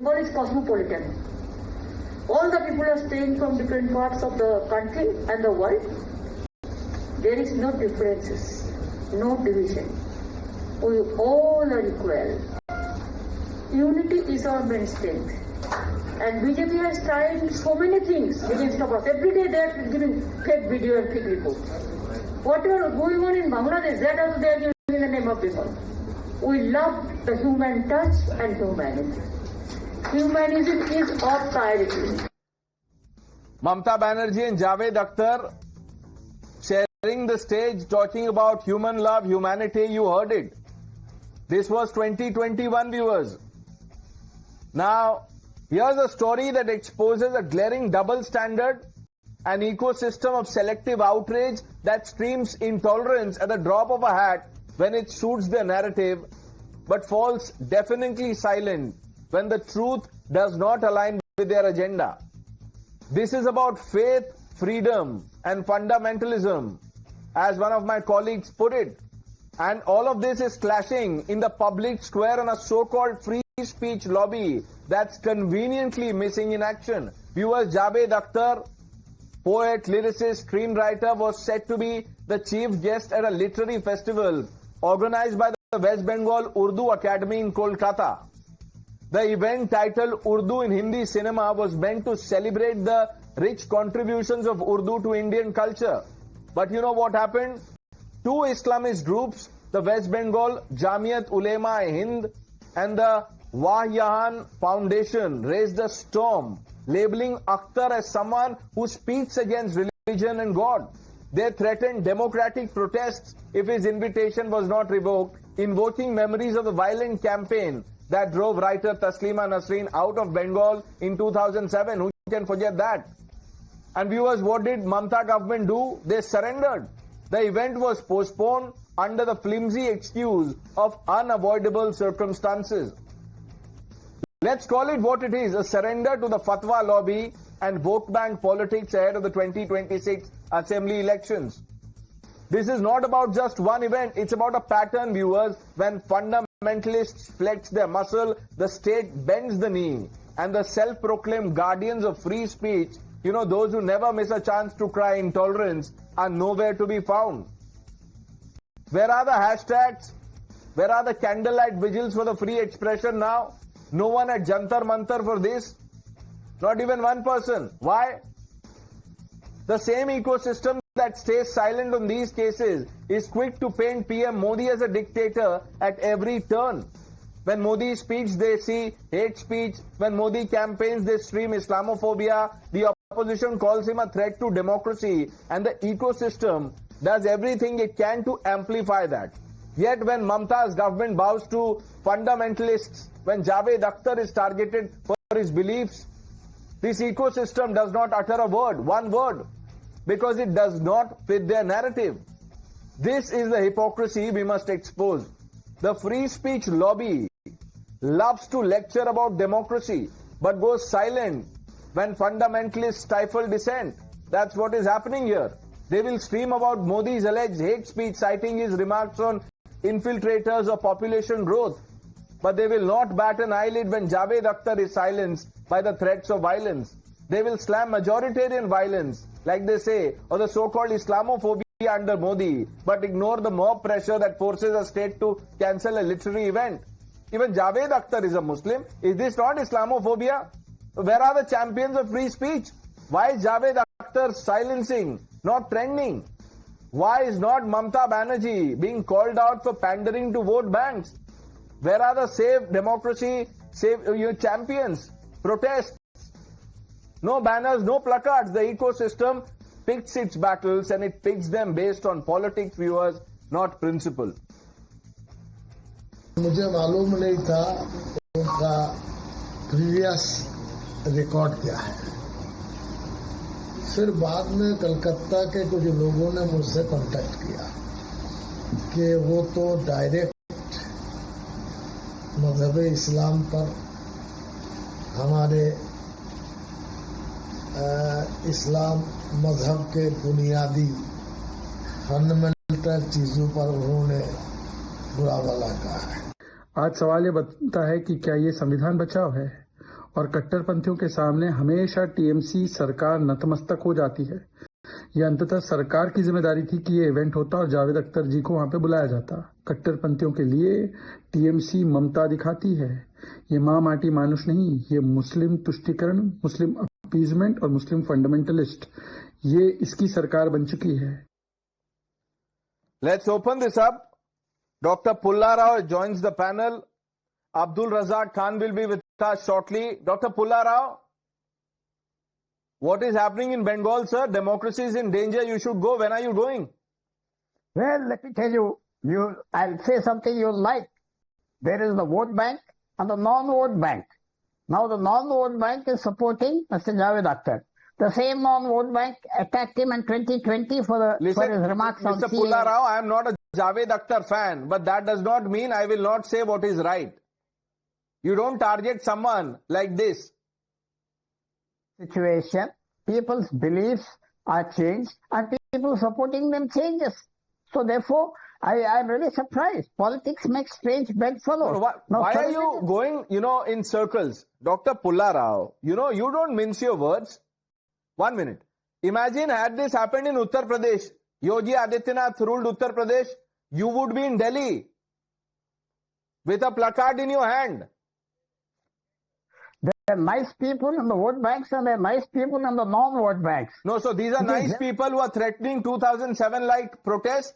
Bengal is cosmopolitan. All the people are staying from different parts of the country and the world. There is no differences, no division. We all are equal. Unity is our main strength. And BJP has tried so many things against us. Every day they are giving fake video and fake reports. Whatever going on in Bangladesh, that also they are giving in the name of people. We love the human touch and humanity. Humanism is our priority. Mamata Banerjee and Javed Akhtar sharing the stage, talking about human love, humanity. You heard it. This was 2021, viewers. Now, here's a story that exposes a glaring double standard, an ecosystem of selective outrage that streams intolerance at the drop of a hat when it suits their narrative, but falls deafeningly silent when the truth does not align with their agenda. This is about faith, freedom, and fundamentalism, as one of my colleagues put it. And all of this is clashing in the public square on a so-called free speech lobby that's conveniently missing in action. Viewers, Javed Akhtar, poet, lyricist, screenwriter, was said to be the chief guest at a literary festival organized by the West Bengal Urdu Academy in Kolkata. The event, titled Urdu in Hindi Cinema, was meant to celebrate the rich contributions of Urdu to Indian culture. But you know what happened? Two Islamist groups, the West Bengal Jamiat Ulema-e-Hind and the Wahyan Foundation, raised a storm, labeling Akhtar as someone who speaks against religion and God. They threatened democratic protests if his invitation was not revoked, invoking memories of the violent campaign that drove writer Taslima Nasreen out of Bengal in 2007. Who can forget that? And viewers, what did Mamata government do? They surrendered. The event was postponed under the flimsy excuse of unavoidable circumstances. Let's call it what it is, a surrender to the fatwa lobby and vote bank politics ahead of the 2026 assembly elections. This is not about just one event, it's about a pattern, viewers. When fundamentalists flex their muscle, the state bends the knee, and the self-proclaimed guardians of free speech, you know, those who never miss a chance to cry intolerance, are nowhere to be found. Where are the hashtags? Where are the candlelight vigils for the free expression now? No one at Jantar Mantar for this? Not even one person. Why? The same ecosystem that stays silent on these cases is quick to paint PM Modi as a dictator at every turn. When Modi speaks, they see hate speech. When Modi campaigns, they stream Islamophobia. The opposition calls him a threat to democracy, and the ecosystem does everything it can to amplify that. Yet when Mamata's government bows to fundamentalists, when Javed Akhtar is targeted for his beliefs, this ecosystem does not utter a word, one word, because it does not fit their narrative. This is the hypocrisy we must expose. The free speech lobby loves to lecture about democracy, but goes silent when fundamentalists stifle dissent. That's what is happening here. They will scream about Modi's alleged hate speech, citing his remarks on infiltrators or population growth. But they will not bat an eyelid when Javed Akhtar is silenced by the threats of violence. They will slam majoritarian violence, like they say, or the so-called Islamophobia under Modi, but ignore the mob pressure that forces a state to cancel a literary event. Even Javed Akhtar is a Muslim. Is this not Islamophobia? Where are the champions of free speech? Why is Javed Akhtar silencing, not trending? Why is not Mamata Banerjee being called out for pandering to vote banks? Where are the Save Democracy, Save your champions? Protests. No banners, no placards. The ecosystem picks its battles, and it picks them based on politics, viewers, not principle. मुझे मालूम नहीं था उनका previous record क्या है। फिर बाद में कलकत्ता के कुछ लोगों ने मुझसे कांटेक्ट किया कि वो तो डायरेक्ट मजहब इस्लाम पर हमारे इस्लाम मजहब के बुनियादी फंडामेंटल चीज़ों पर उन्होंने बुरा भला कहा है। आज सवाल ये बनता है कि क्या ये संविधान बचाव है और कट्टरपंथियों के सामने हमेशा टीएमसी सरकार नतमस्तक हो जाती है। यह अंततः सरकार की जिम्मेदारी थी कि ये इवेंट होता और जावेद अख्तर जी को वहां पे बुलाया जाता। कट्टरपंथियों के लिए टीएमसी ममता दिखाती है। ये माँ माटी मानुष नहीं, ये मुस्लिम तुष्टीकरण, मुस्लिम अपीजमेंट और मुस्लिम फंडामेंटलिस्ट, ये इसकी सरकार बन चुकी है। Let's open this up. Dr. Pulla Rao joins the panel. Abdul Razak Khan will be with us shortly. Dr. Pulla Rao, what is happening in Bengal, sir? Democracy is in danger. You should go. When are you going? Well, let me tell you, I'll say something you'll like. There is the vote bank and the non-vote bank. Now the non-vote bank is supporting Mr. Javed Akhtar. The same non-vote bank attacked him in 2020 for his remarks on Mr. Pulla Rao, I am not a Javed Akhtar fan, but that does not mean I will not say what is right. You don't target someone like this. Situation, people's beliefs are changed and people supporting them changes. So therefore, I'm really surprised. Politics makes strange bedfellows. Why are you going, in circles? Dr. Pulla Rao, you don't mince your words. 1 minute. Imagine had this happened in Uttar Pradesh, Yogi Adityanath ruled Uttar Pradesh, you would be in Delhi with a placard in your hand. There are nice people in the vote banks and there are nice people in the non-vote banks. No, so these are nice people who are threatening 2007 like protest.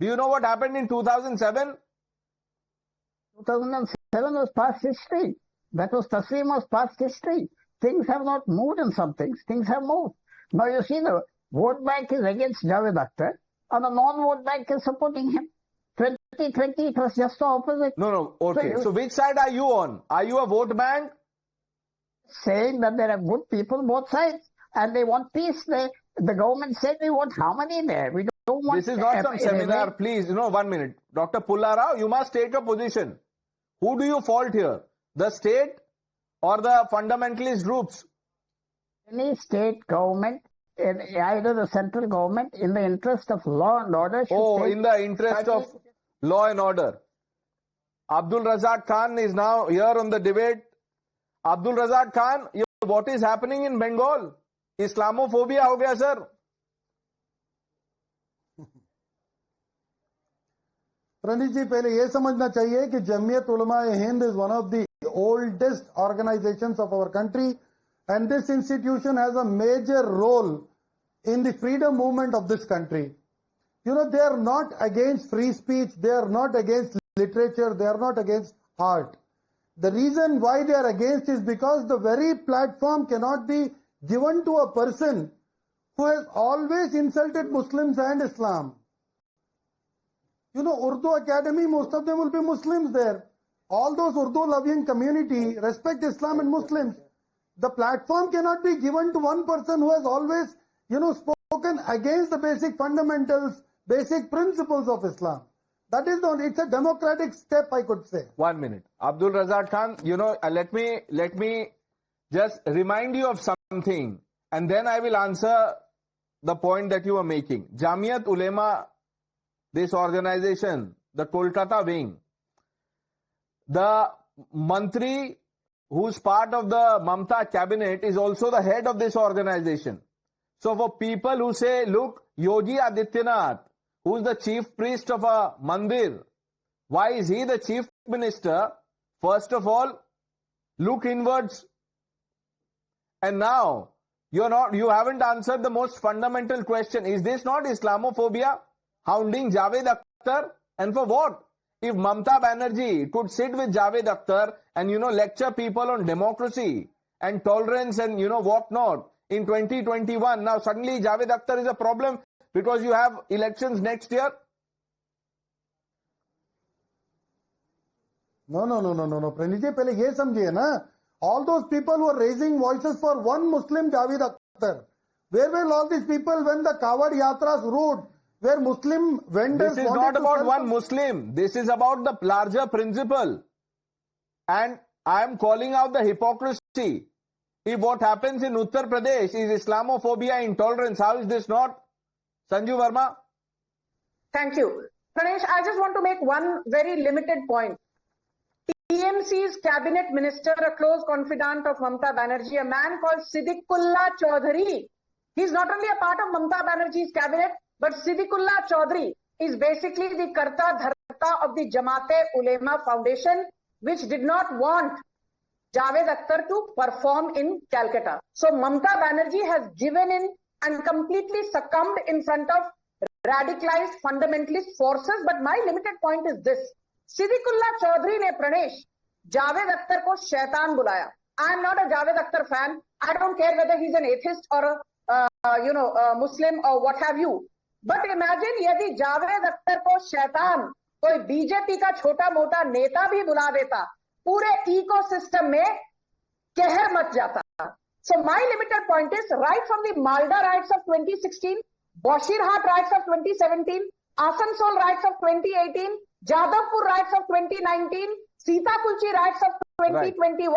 Do you know what happened in 2007? 2007 was past history. That was Taslim was past history. Things have not moved in some things. Things have moved. Now you see the vote bank is against Javed Akhtar and the non-vote bank is supporting him. 2020 it was just the opposite. No, okay. So which side are you on? Are you a vote bank? Saying that there are good people both sides and they want peace. The government said we want harmony there. We don't want... This is not some seminar, please. 1 minute. Dr. Pulla Rao, you must take a position. Who do you fault here? The state or the fundamentalist groups? Any state government, either the central government, in the interest of law and order... in the interest of law and order. Abdul Razak Khan is now here on the debate. Abdul Razak Khan, what is happening in Bengal? Islamophobia ho gaya, sir. प्रणीत जी, पहले ये समझना चाहिए कि Jamiat Ulama Hind is one of the oldest organizations of our country, and this institution has a major role in the freedom movement of this country. They are not against free speech, they are not against literature, they are not against art. The reason why they are against is because the very platform cannot be given to a person who has always insulted Muslims and Islam. Urdu Academy, most of them will be Muslims there. All those Urdu-loving community respect Islam and Muslims. The platform cannot be given to one person who has always, spoken against the basic fundamentals, basic principles of Islam. That is it's a democratic step, I could say. 1 minute. Abdul Razak Khan, let me just remind you of something and then I will answer the point that you are making. Jamiat Ulema, this organization, the Kolkata wing, the Mantri who's part of the Mamata cabinet is also the head of this organization. So for people who say, look, Yogi Adityanath, who's the chief priest of a mandir, why is he the chief minister? First of all, look inwards. And now, you haven't answered the most fundamental question. Is this not Islamophobia? Hounding Javed Akhtar? And for what? If Mamata Banerjee could sit with Javed Akhtar and, lecture people on democracy and tolerance and, what not in 2021, now suddenly Javed Akhtar is a problem because you have elections next year? No. Pranesh ji, pehle ye samjhiye na. All those people who are raising voices for one Muslim Javed Akhtar. Where were all these people when the Kawad Yatras route, where Muslim vendors... This is not about one Muslim. This is about the larger principle. And I am calling out the hypocrisy. If what happens in Uttar Pradesh is Islamophobia, intolerance, how is this not? Sanju Verma? Thank you. Pranesh, I just want to make one very limited point. TMC's cabinet minister, a close confidant of Mamata Banerjee, a man called Siddiqullah Chaudhary. He's not only a part of Mamata Banerjee's cabinet, but Siddiqullah Chaudhary is basically the Karta Dharta of the Jamaat-e-Ulema Foundation, which did not want Javed Akhtar to perform in Calcutta. So Mamata Banerjee has given in and completely succumbed in front of radicalized fundamentalist forces. But my limited point is this. Siddiqullah Chaudhary ne Pranesh, Javed Akhtar ko shaitan bulaya. I am not a Javed Akhtar fan. I don't care whether he's an atheist or a Muslim or what have you. But imagine यदि जावेद अख्तर को शैतान कोई BJP का छोटा मोटा नेता भी बुला देता, पूरे इकोसिस्टम में कहर मच जाता. So my limited point is, right from the Malda riots of 2016, Bashirhat riots of 2017, Asansol riots of 2018, Jadavpur riots of 2019, Sitakulchi riots of 2021,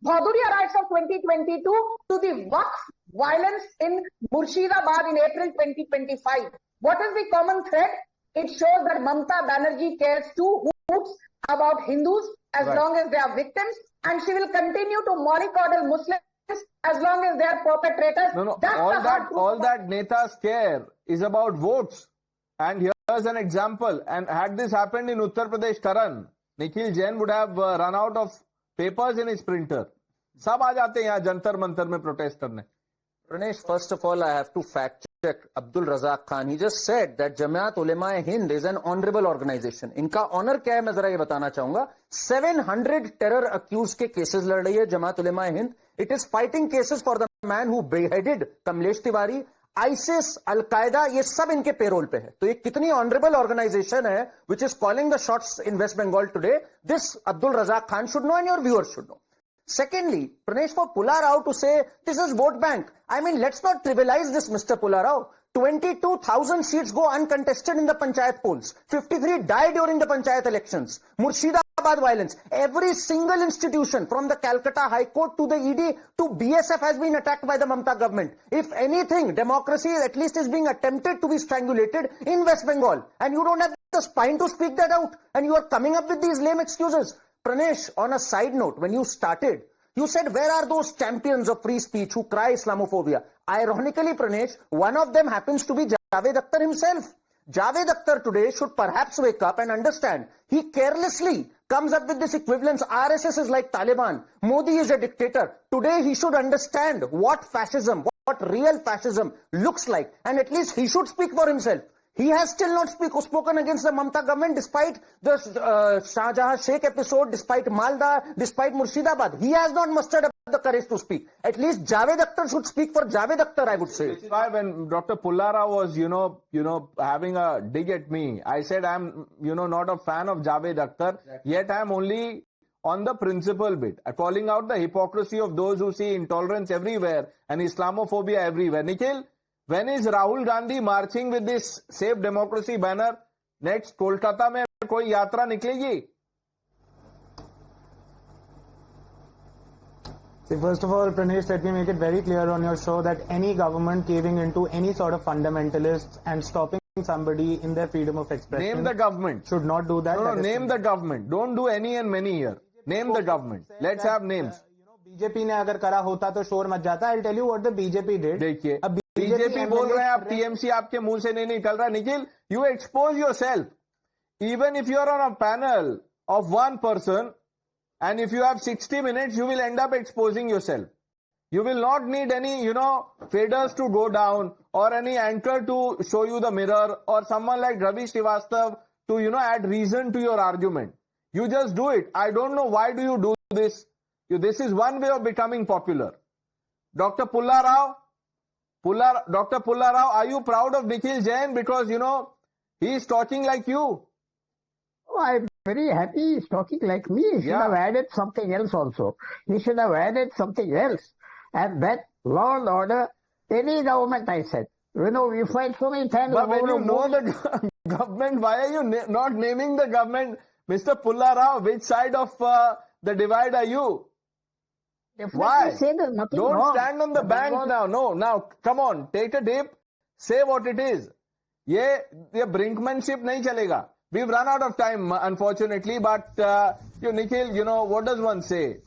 Bhaduria riots of 2022, to the Waqf violence in Murshidabad in April 2025. What is the common thread? It shows that Mamata Banerjee cares two hoots about Hindus as long as they are victims, and she will continue to mollycoddle Muslims as long as they are perpetrators. No, That's all that netas care is about votes. And here's an example. And had this happened in Uttar Pradesh, Karan, Nikhil Jain would have run out of papers in his printer. सब आ जाते हैं यहाँ जंतर मंतर में protest करने. Pranesh, first of all, I have to fact check Abdul Razak Khan. He just said that Jamiat Ulema-e-Hind is an honorable organization. इनका honor क्या है मैं जरा ये बताना चाहूंगा. 700 terror accused के cases लड़ रही है Jamiat Ulema-e-Hind. It is fighting cases for the man who beheaded Kamlesh Tiwari. ISIS, Al-Qaeda, ये सब इनके पेरोल पे है. तो ये कितनी honorable organization है which is calling the shots in West Bengal today. This Abdul Razak Khan should know and your viewers should know. Secondly, Pranesh, for Pula Rao to say this is vote bank, I mean, let's not trivialize this, Mr. Pula Rao. 22,000 seats go uncontested in the Panchayat polls. 53 died during the Panchayat elections. Murshidabad violence. Every single institution from the Calcutta High Court to the ED to BSF has been attacked by the Mamata government. If anything, democracy at least is being attempted to be strangulated in West Bengal. And you don't have the spine to speak that out. And you are coming up with these lame excuses. Pranesh, on a side note, when you started, you said, where are those champions of free speech who cry Islamophobia? Ironically, Pranesh, one of them happens to be Javed Akhtar himself. Javed Akhtar today should perhaps wake up and understand. He carelessly comes up with this equivalence. RSS is like Taliban. Modi is a dictator. Today he should understand what fascism, what real fascism looks like. And at least he should speak for himself. He has still not spoken against the Mamata government despite the Shah Jahan Sheikh episode, despite Malda, despite Murshidabad. He has not mustered up the courage to speak. At least Javed Akhtar should speak for Javed Akhtar, I would say. That's why when Dr. Pullara was, having a dig at me, I said I'm, not a fan of Javed Akhtar, yet I'm only on the principle bit, calling out the hypocrisy of those who see intolerance everywhere and Islamophobia everywhere. Nikhil, when is Rahul Gandhi marching with this Save Democracy banner? Next, Kolkata में कोई यात्रा निकलेगी? See, first of all, Pranesh, let me make it very clear on your show that any government caving into any sort of fundamentalists and stopping somebody in their freedom of expression. Name the government. Should not do that. No, name the government. Don't do any and many here. Name the government. Let's have names. BJP ने अगर करा होता तो शोर much जाता. I'll tell you what the BJP did. देखिए, BJP बोल रहे हैं, आप टीएमसी आपके मुंह से नहीं निकल रहा. Nikhil, you expose yourself. Even if you are on a panel of one person, and if you have 60 minutes, you will end up exposing yourself. You will not need any, faders to go down or any anchor to show you the mirror or someone like Ravi Srivastav to, add reason to your argument. You just do it. I don't know why do you do this. This is one way of becoming popular. Dr. Pulla Rao, are you proud of Nikhil Jain because, he is talking like you? Oh, I'm very happy he's talking like me. He should have added something else also. He should have added something else. And that law and order, any government, I said. We fight so many times. But when you know the government, why are you not naming the government? Mr. Pulla Rao, which side of the divide are you? Why? Say there's nothing Don't wrong. stand on the bank now. No, now, come on, take a dip, say what it is. ये brinkmanship नहीं चलेगा. We've run out of time, unfortunately, but Nikhil, what does one say?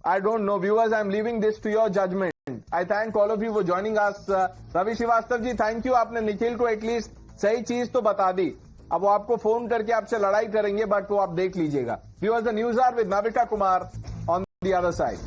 I don't know. Viewers, I'm leaving this to your judgment. I thank all of you for joining us. Ravi Srivastav ji, thank you. आपने निखिल को at least सही चीज तो बता दी. अब वो आपको phone करके आपसे लड़ाई करेंगे, बट वो आप देख लीजिएगा. Viewers, the news are with Navika Kumar on the other side.